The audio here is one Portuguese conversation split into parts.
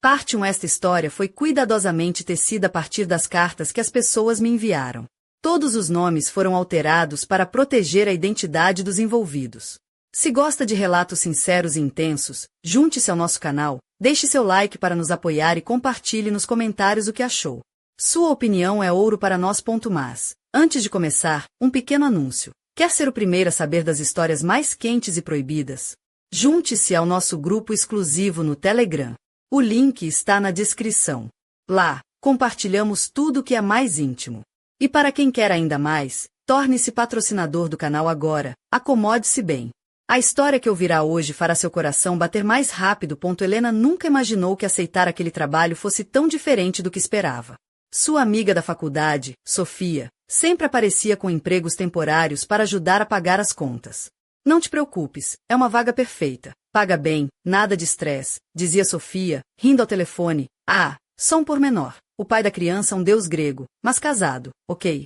Parte 1. Esta história foi cuidadosamente tecida a partir das cartas que as pessoas me enviaram. Todos os nomes foram alterados para proteger a identidade dos envolvidos. Se gosta de relatos sinceros e intensos, junte-se ao nosso canal, deixe seu like para nos apoiar e compartilhe nos comentários o que achou. Sua opinião é ouro para nós. Mas, antes de começar, um pequeno anúncio. Quer ser o primeiro a saber das histórias mais quentes e proibidas? Junte-se ao nosso grupo exclusivo no Telegram. O link está na descrição. Lá, compartilhamos tudo o que é mais íntimo. E para quem quer ainda mais, torne-se patrocinador do canal agora, acomode-se bem. A história que ouvirá hoje fará seu coração bater mais rápido. Helena nunca imaginou que aceitar aquele trabalho fosse tão diferente do que esperava. Sua amiga da faculdade, Sofia, sempre aparecia com empregos temporários para ajudar a pagar as contas. Não te preocupes, é uma vaga perfeita. Paga bem, nada de estresse, dizia Sofia, rindo ao telefone. Ah, só um pormenor. O pai da criança é um deus grego, mas casado, ok?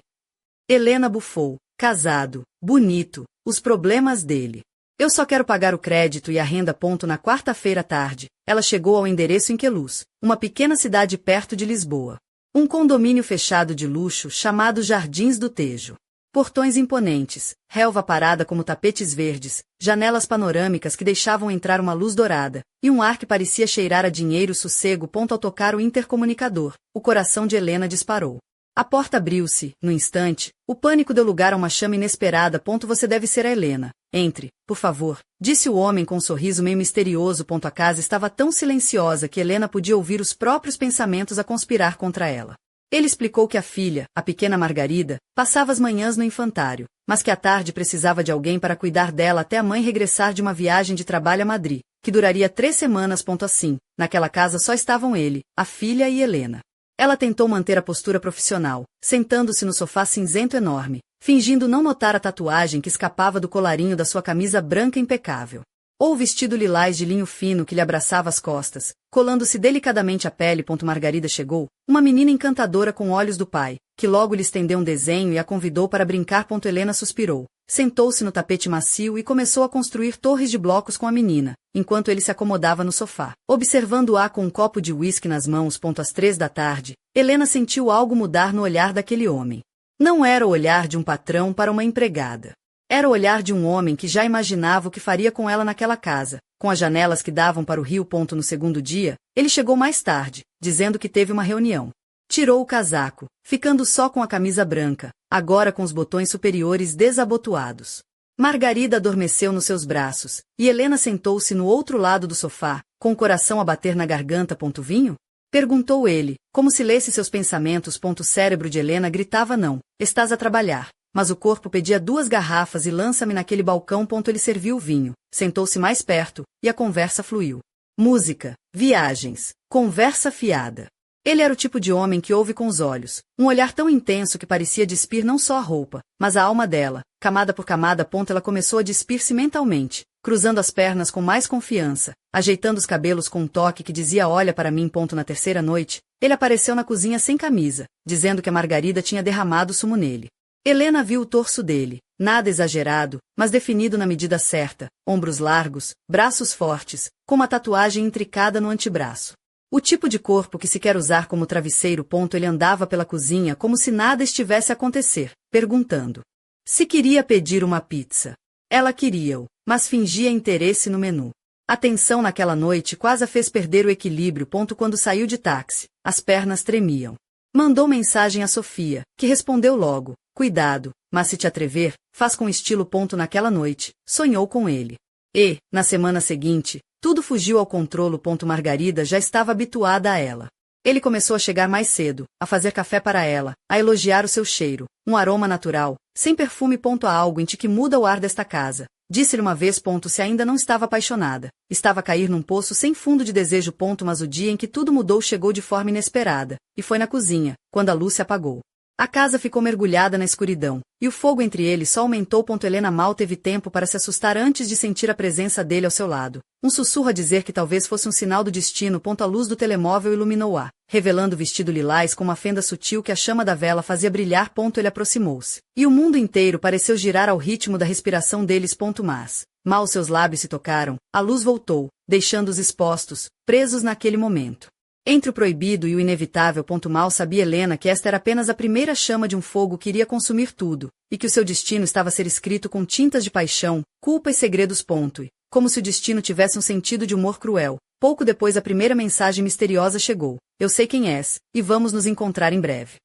Helena bufou. Casado, bonito, os problemas dele. Eu só quero pagar o crédito e a renda. Na quarta-feira à tarde, ela chegou ao endereço em Queluz, uma pequena cidade perto de Lisboa. Um condomínio fechado de luxo chamado Jardins do Tejo. Portões imponentes, relva parada como tapetes verdes, janelas panorâmicas que deixavam entrar uma luz dourada, e um ar que parecia cheirar a dinheiro. Sossego. Ao tocar o intercomunicador, o coração de Helena disparou. A porta abriu-se, no instante, o pânico deu lugar a uma chama inesperada. Você deve ser a Helena. Entre, por favor, disse o homem com um sorriso meio misterioso. A casa estava tão silenciosa que Helena podia ouvir os próprios pensamentos a conspirar contra ela. Ele explicou que a filha, a pequena Margarida, passava as manhãs no infantário, mas que à tarde precisava de alguém para cuidar dela até a mãe regressar de uma viagem de trabalho a Madrid, que duraria 3 semanas. Assim, naquela casa só estavam ele, a filha e Helena. Ela tentou manter a postura profissional, sentando-se no sofá cinzento enorme, fingindo não notar a tatuagem que escapava do colarinho da sua camisa branca impecável. Ou o vestido lilás de linho fino que lhe abraçava as costas, colando-se delicadamente à pele. Margarida chegou, uma menina encantadora com olhos do pai, que logo lhe estendeu um desenho e a convidou para brincar. Helena suspirou, sentou-se no tapete macio e começou a construir torres de blocos com a menina, enquanto ele se acomodava no sofá, observando-a com um copo de uísque nas mãos. Às 3 da tarde, Helena sentiu algo mudar no olhar daquele homem. Não era o olhar de um patrão para uma empregada. Era o olhar de um homem que já imaginava o que faria com ela naquela casa, com as janelas que davam para o rio. No segundo dia, ele chegou mais tarde, dizendo que teve uma reunião. Tirou o casaco, ficando só com a camisa branca, agora com os botões superiores desabotoados. Margarida adormeceu nos seus braços, e Helena sentou-se no outro lado do sofá, com o coração a bater na garganta. Vinho? Perguntou ele, como se lesse seus pensamentos. O cérebro de Helena gritava não, estás a trabalhar. Mas o corpo pedia 2 garrafas e lança-me naquele balcão. Ele serviu o vinho, sentou-se mais perto, e a conversa fluiu. Música, viagens, conversa fiada. Ele era o tipo de homem que ouve com os olhos, um olhar tão intenso que parecia despir não só a roupa, mas a alma dela, camada por camada. Ela começou a despir-se mentalmente, cruzando as pernas com mais confiança, ajeitando os cabelos com um toque que dizia olha para mim. Na terceira noite, ele apareceu na cozinha sem camisa, dizendo que a Margarida tinha derramado sumo nele. Helena viu o torso dele, nada exagerado, mas definido na medida certa, ombros largos, braços fortes, com uma tatuagem intricada no antebraço. O tipo de corpo que se quer usar como travesseiro. Ele andava pela cozinha como se nada estivesse a acontecer, perguntando se queria pedir uma pizza. Ela queria-o, mas fingia interesse no menu. A tensão naquela noite quase a fez perder o equilíbrio. Quando saiu de táxi, as pernas tremiam. Mandou mensagem a Sofia, que respondeu logo. Cuidado, mas se te atrever, faz com estilo. Naquela noite, sonhou com ele. E, na semana seguinte, tudo fugiu ao controlo. Margarida já estava habituada a ela. Ele começou a chegar mais cedo, a fazer café para ela, a elogiar o seu cheiro, um aroma natural, sem perfume. Há algo em ti que muda o ar desta casa. Disse-lhe uma vez. Se ainda não estava apaixonada, estava a cair num poço sem fundo de desejo. Mas o dia em que tudo mudou chegou de forma inesperada, e foi na cozinha, quando a luz se apagou. A casa ficou mergulhada na escuridão, e o fogo entre eles só aumentou. Helena mal teve tempo para se assustar antes de sentir a presença dele ao seu lado. Um sussurro a dizer que talvez fosse um sinal do destino. A luz do telemóvel iluminou-a, revelando o vestido lilás com uma fenda sutil que a chama da vela fazia brilhar. Ele aproximou-se, e o mundo inteiro pareceu girar ao ritmo da respiração deles. Mas, mal seus lábios se tocaram, a luz voltou, deixando-os expostos, presos naquele momento. Entre o proibido e o inevitável. Mal sabia Helena que esta era apenas a primeira chama de um fogo que iria consumir tudo, e que o seu destino estava a ser escrito com tintas de paixão, culpa e segredos. E, como se o destino tivesse um sentido de humor cruel, pouco depois a primeira mensagem misteriosa chegou. Eu sei quem és, e vamos nos encontrar em breve.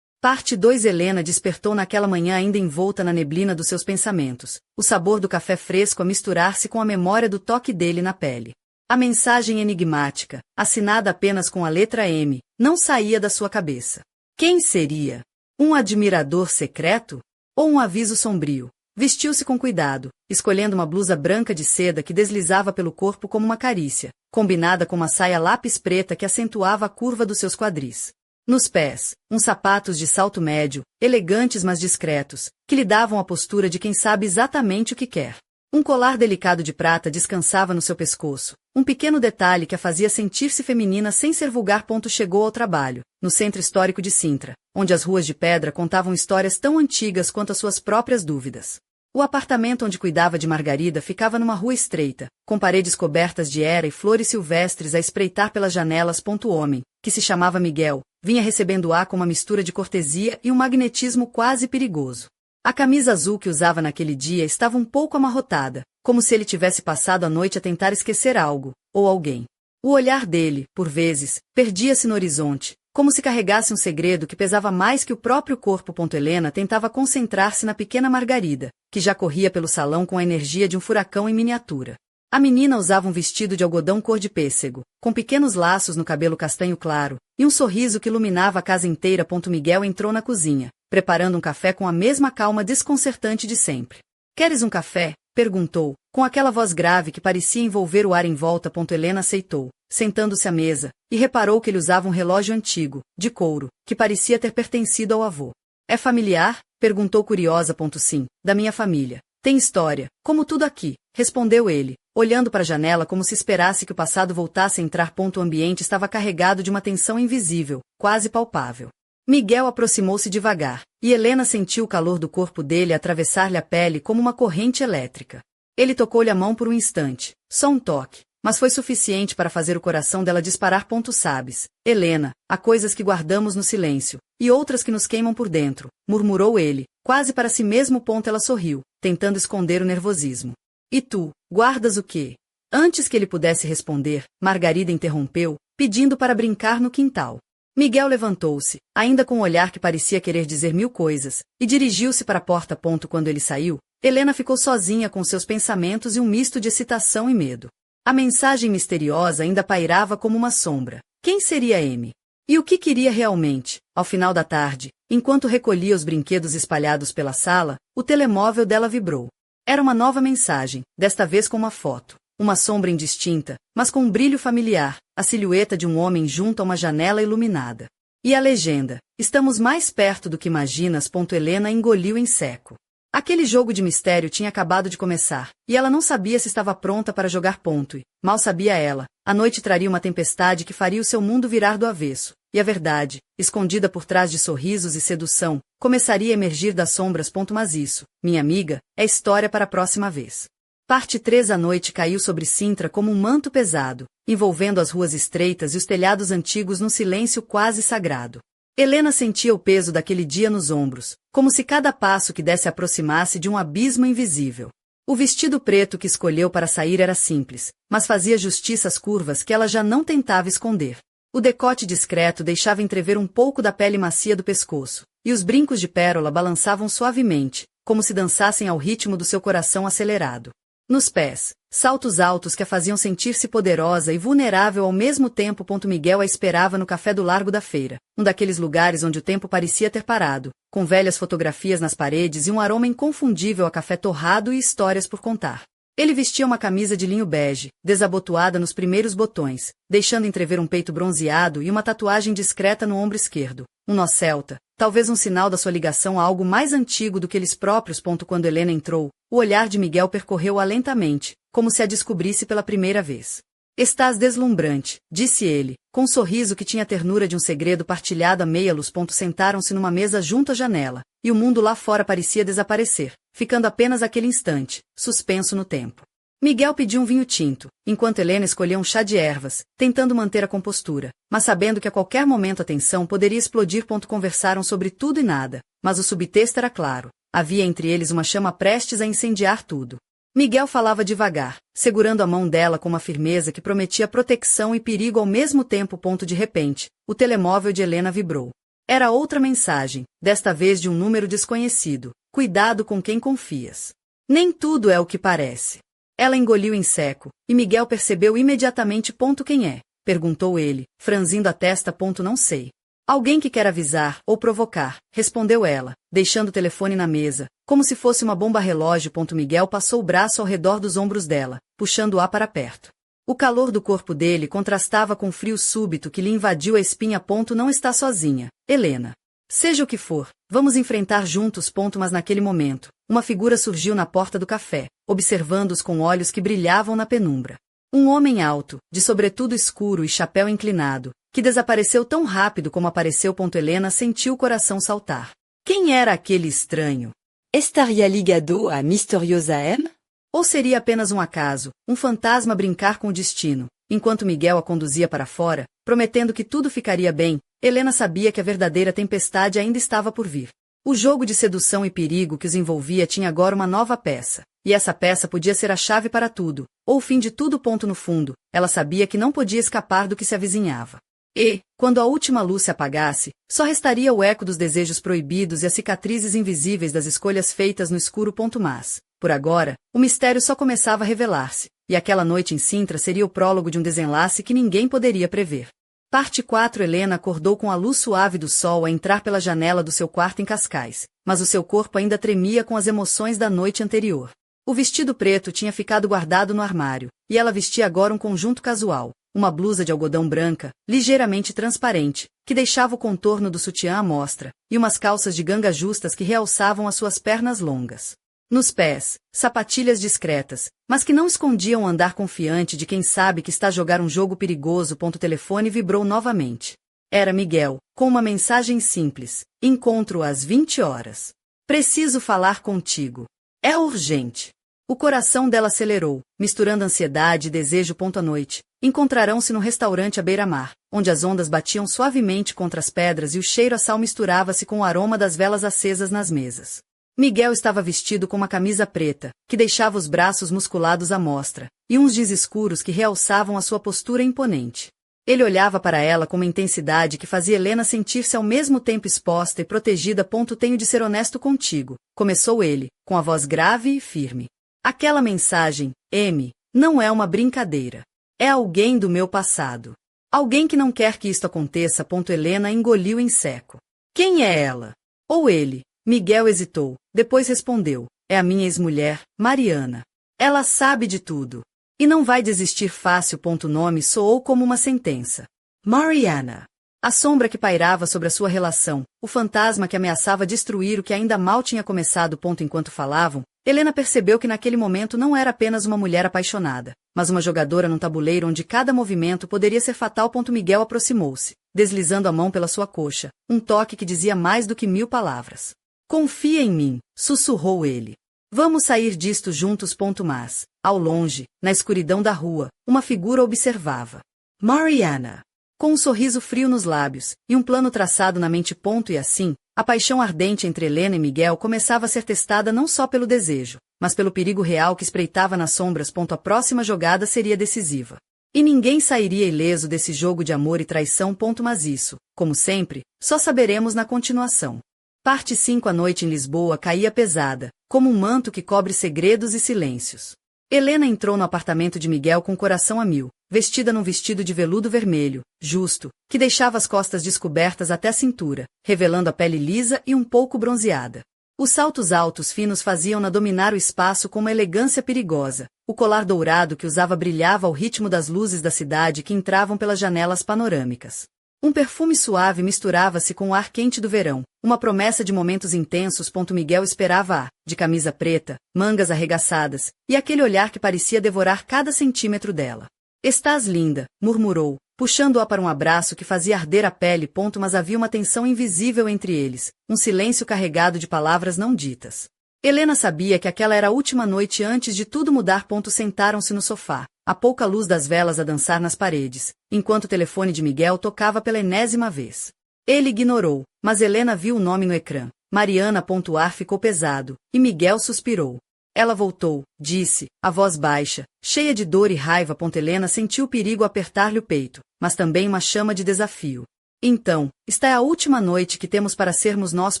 Parte 2. Helena despertou naquela manhã ainda envolta na neblina dos seus pensamentos, o sabor do café fresco a misturar-se com a memória do toque dele na pele. A mensagem enigmática, assinada apenas com a letra M, não saía da sua cabeça. Quem seria? Um admirador secreto? Ou um aviso sombrio? Vestiu-se com cuidado, escolhendo uma blusa branca de seda que deslizava pelo corpo como uma carícia, combinada com uma saia lápis preta que acentuava a curva dos seus quadris. Nos pés, uns sapatos de salto médio, elegantes mas discretos, que lhe davam a postura de quem sabe exatamente o que quer. Um colar delicado de prata descansava no seu pescoço, um pequeno detalhe que a fazia sentir-se feminina sem ser vulgar. Chegou ao trabalho, no centro histórico de Sintra, onde as ruas de pedra contavam histórias tão antigas quanto as suas próprias dúvidas. O apartamento onde cuidava de Margarida ficava numa rua estreita, com paredes cobertas de era e flores silvestres a espreitar pelas janelas. O homem, que se chamava Miguel, vinha recebendo-a com uma mistura de cortesia e um magnetismo quase perigoso. A camisa azul que usava naquele dia estava um pouco amarrotada, como se ele tivesse passado a noite a tentar esquecer algo, ou alguém. O olhar dele, por vezes, perdia-se no horizonte, como se carregasse um segredo que pesava mais que o próprio corpo. Helena tentava concentrar-se na pequena Margarida, que já corria pelo salão com a energia de um furacão em miniatura. A menina usava um vestido de algodão cor de pêssego, com pequenos laços no cabelo castanho claro, e um sorriso que iluminava a casa inteira. Miguel entrou na cozinha, preparando um café com a mesma calma desconcertante de sempre. Queres um café? Perguntou, com aquela voz grave que parecia envolver o ar em volta. Helena aceitou, sentando-se à mesa, e reparou que ele usava um relógio antigo, de couro, que parecia ter pertencido ao avô. É familiar? Perguntou curiosa. Sim, da minha família. Tem história, como tudo aqui, respondeu ele, olhando para a janela como se esperasse que o passado voltasse a entrar. O ambiente estava carregado de uma tensão invisível, quase palpável. Miguel aproximou-se devagar, e Helena sentiu o calor do corpo dele atravessar-lhe a pele como uma corrente elétrica. Ele tocou-lhe a mão por um instante, só um toque, mas foi suficiente para fazer o coração dela disparar. Sabes, Helena, há coisas que guardamos no silêncio, e outras que nos queimam por dentro, murmurou ele, quase para si mesmo. Ela sorriu, tentando esconder o nervosismo. E tu, guardas o quê? Antes que ele pudesse responder, Margarida interrompeu, pedindo para brincar no quintal. Miguel levantou-se, ainda com um olhar que parecia querer dizer mil coisas, e dirigiu-se para a porta. Quando ele saiu, Helena ficou sozinha com seus pensamentos e um misto de excitação e medo. A mensagem misteriosa ainda pairava como uma sombra. Quem seria M? E o que queria realmente? Ao final da tarde, enquanto recolhia os brinquedos espalhados pela sala, o telemóvel dela vibrou. Era uma nova mensagem, desta vez com uma foto. Uma sombra indistinta, mas com um brilho familiar, a silhueta de um homem junto a uma janela iluminada. E a legenda: estamos mais perto do que imaginas. Helena engoliu em seco. Aquele jogo de mistério tinha acabado de começar, e ela não sabia se estava pronta para jogar. E, mal sabia ela, a noite traria uma tempestade que faria o seu mundo virar do avesso, e a verdade, escondida por trás de sorrisos e sedução, começaria a emergir das sombras. Mas isso, minha amiga, é história para a próxima vez. Parte 3. A noite caiu sobre Sintra como um manto pesado, envolvendo as ruas estreitas e os telhados antigos num silêncio quase sagrado. Helena sentia o peso daquele dia nos ombros, como se cada passo que desse aproximasse de um abismo invisível. O vestido preto que escolheu para sair era simples, mas fazia justiça às curvas que ela já não tentava esconder. O decote discreto deixava entrever um pouco da pele macia do pescoço, e os brincos de pérola balançavam suavemente, como se dançassem ao ritmo do seu coração acelerado. Nos pés, saltos altos que a faziam sentir-se poderosa e vulnerável ao mesmo tempo. Miguel a esperava no café do Largo da Feira, um daqueles lugares onde o tempo parecia ter parado, com velhas fotografias nas paredes e um aroma inconfundível a café torrado e histórias por contar. Ele vestia uma camisa de linho bege, desabotoada nos primeiros botões, deixando entrever um peito bronzeado e uma tatuagem discreta no ombro esquerdo, um nó celta, talvez um sinal da sua ligação a algo mais antigo do que eles próprios. Quando Helena entrou, o olhar de Miguel percorreu-a lentamente, como se a descobrisse pela primeira vez. Estás deslumbrante, disse ele, com um sorriso que tinha a ternura de um segredo partilhado a meia-luz. Sentaram-se numa mesa junto à janela, e o mundo lá fora parecia desaparecer, ficando apenas aquele instante, suspenso no tempo. Miguel pediu um vinho tinto, enquanto Helena escolhia um chá de ervas, tentando manter a compostura, mas sabendo que a qualquer momento a tensão poderia explodir. Conversaram sobre tudo e nada, mas o subtexto era claro. Havia entre eles uma chama prestes a incendiar tudo. Miguel falava devagar, segurando a mão dela com uma firmeza que prometia proteção e perigo ao mesmo tempo. De repente, o telemóvel de Helena vibrou. Era outra mensagem, desta vez de um número desconhecido. Cuidado com quem confias. Nem tudo é o que parece. Ela engoliu em seco, e Miguel percebeu imediatamente. Quem é? Perguntou ele, franzindo a testa. Não sei. Alguém que quer avisar ou provocar, respondeu ela, deixando o telefone na mesa, como se fosse uma bomba relógio. Miguel passou o braço ao redor dos ombros dela, puxando-a para perto. O calor do corpo dele contrastava com o frio súbito que lhe invadiu a espinha. Não está sozinha, Helena. Seja o que for, vamos enfrentar juntos. Mas naquele momento, uma figura surgiu na porta do café, observando-os com olhos que brilhavam na penumbra. Um homem alto, de sobretudo escuro e chapéu inclinado, que desapareceu tão rápido como apareceu. Helena sentiu o coração saltar. Quem era aquele estranho? Estaria ligado a misteriosa M? Ou seria apenas um acaso, um fantasma brincar com o destino? Enquanto Miguel a conduzia para fora, prometendo que tudo ficaria bem, Helena sabia que a verdadeira tempestade ainda estava por vir. O jogo de sedução e perigo que os envolvia tinha agora uma nova peça, e essa peça podia ser a chave para tudo, ou o fim de tudo. No fundo, ela sabia que não podia escapar do que se avizinhava. E, quando a última luz se apagasse, só restaria o eco dos desejos proibidos e as cicatrizes invisíveis das escolhas feitas no escuro. Mas, por agora, o mistério só começava a revelar-se, e aquela noite em Sintra seria o prólogo de um desenlace que ninguém poderia prever. Parte 4. Helena acordou com a luz suave do sol a entrar pela janela do seu quarto em Cascais, mas o seu corpo ainda tremia com as emoções da noite anterior. O vestido preto tinha ficado guardado no armário, e ela vestia agora um conjunto casual, uma blusa de algodão branca, ligeiramente transparente, que deixava o contorno do sutiã à mostra, e umas calças de ganga justas que realçavam as suas pernas longas. Nos pés, sapatilhas discretas, mas que não escondiam o andar confiante de quem sabe que está a jogar um jogo perigoso. O telefone vibrou novamente. Era Miguel, com uma mensagem simples. Encontro às 20 horas. Preciso falar contigo. É urgente. O coração dela acelerou, misturando ansiedade e desejo. À noite, encontrarão-se no restaurante à beira-mar, onde as ondas batiam suavemente contra as pedras e o cheiro a sal misturava-se com o aroma das velas acesas nas mesas. Miguel estava vestido com uma camisa preta, que deixava os braços musculados à mostra, e uns jeans escuros que realçavam a sua postura imponente. Ele olhava para ela com uma intensidade que fazia Helena sentir-se ao mesmo tempo exposta e protegida. Tenho de ser honesto contigo, começou ele, com a voz grave e firme. Aquela mensagem, M, não é uma brincadeira. É alguém do meu passado. Alguém que não quer que isto aconteça. Helena engoliu em seco. Quem é ela? Ou ele? Miguel hesitou, depois respondeu. É a minha ex-mulher, Mariana. Ela sabe de tudo. E não vai desistir fácil. O nome soou como uma sentença. Mariana. A sombra que pairava sobre a sua relação, o fantasma que ameaçava destruir o que ainda mal tinha começado. Enquanto falavam, Helena percebeu que naquele momento não era apenas uma mulher apaixonada, mas uma jogadora num tabuleiro onde cada movimento poderia ser fatal. Miguel aproximou-se, deslizando a mão pela sua coxa, um toque que dizia mais do que 1000 palavras. Confia em mim, sussurrou ele. Vamos sair disto juntos. Mas, ao longe, na escuridão da rua, uma figura observava. Mariana. Com um sorriso frio nos lábios, e um plano traçado na mente. E assim, a paixão ardente entre Helena e Miguel começava a ser testada não só pelo desejo, mas pelo perigo real que espreitava nas sombras. A próxima jogada seria decisiva. E ninguém sairia ileso desse jogo de amor e traição. Mas isso, como sempre, só saberemos na continuação. Parte 5. A noite em Lisboa caía pesada, como um manto que cobre segredos e silêncios. Helena entrou no apartamento de Miguel com o coração a mil, vestida num vestido de veludo vermelho, justo, que deixava as costas descobertas até a cintura, revelando a pele lisa e um pouco bronzeada. Os saltos altos finos faziam-na dominar o espaço com uma elegância perigosa. O colar dourado que usava brilhava ao ritmo das luzes da cidade que entravam pelas janelas panorâmicas. Um perfume suave misturava-se com o ar quente do verão, uma promessa de momentos intensos. Miguel esperava-a, de camisa preta, mangas arregaçadas, e aquele olhar que parecia devorar cada centímetro dela. Estás linda, murmurou, puxando-a para um abraço que fazia arder a pele. Mas havia uma tensão invisível entre eles, um silêncio carregado de palavras não ditas. Helena sabia que aquela era a última noite antes de tudo mudar. Sentaram-se no sofá, a pouca luz das velas a dançar nas paredes, enquanto o telefone de Miguel tocava pela enésima vez. Ele ignorou, mas Helena viu o nome no ecrã. Mariana. O ar ficou pesado, e Miguel suspirou. Ela voltou, disse, a voz baixa, cheia de dor e raiva. Helena sentiu o perigo apertar-lhe o peito, mas também uma chama de desafio. Então, esta é a última noite que temos para sermos nós.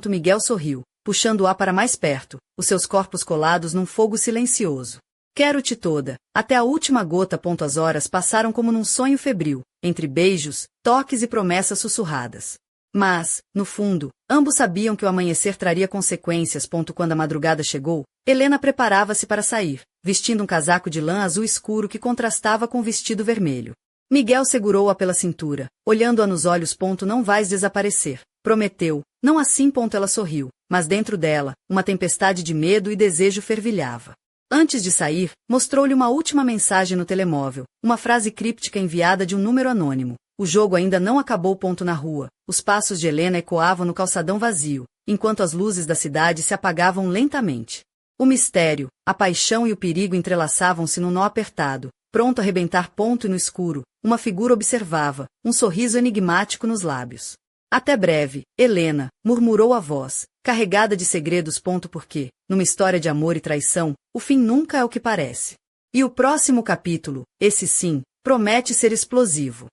Miguel sorriu, puxando-a para mais perto, os seus corpos colados num fogo silencioso. Quero-te toda, até a última gota. As horas passaram como num sonho febril, entre beijos, toques e promessas sussurradas. Mas, no fundo, ambos sabiam que o amanhecer traria consequências. Quando a madrugada chegou, Helena preparava-se para sair, vestindo um casaco de lã azul escuro que contrastava com o vestido vermelho. Miguel segurou-a pela cintura, olhando-a nos olhos. Não vais desaparecer, prometeu. Não assim. Ela sorriu, mas dentro dela, uma tempestade de medo e desejo fervilhava. Antes de sair, mostrou-lhe uma última mensagem no telemóvel, uma frase críptica enviada de um número anônimo. O jogo ainda não acabou. Na rua, os passos de Helena ecoavam no calçadão vazio, enquanto as luzes da cidade se apagavam lentamente. O mistério, a paixão e o perigo entrelaçavam-se num nó apertado, pronto a rebentar. E no escuro, uma figura observava, um sorriso enigmático nos lábios. Até breve, Helena, murmurou a voz, carregada de segredos. Porque, numa história de amor e traição, o fim nunca é o que parece. E o próximo capítulo, esse sim, promete ser explosivo.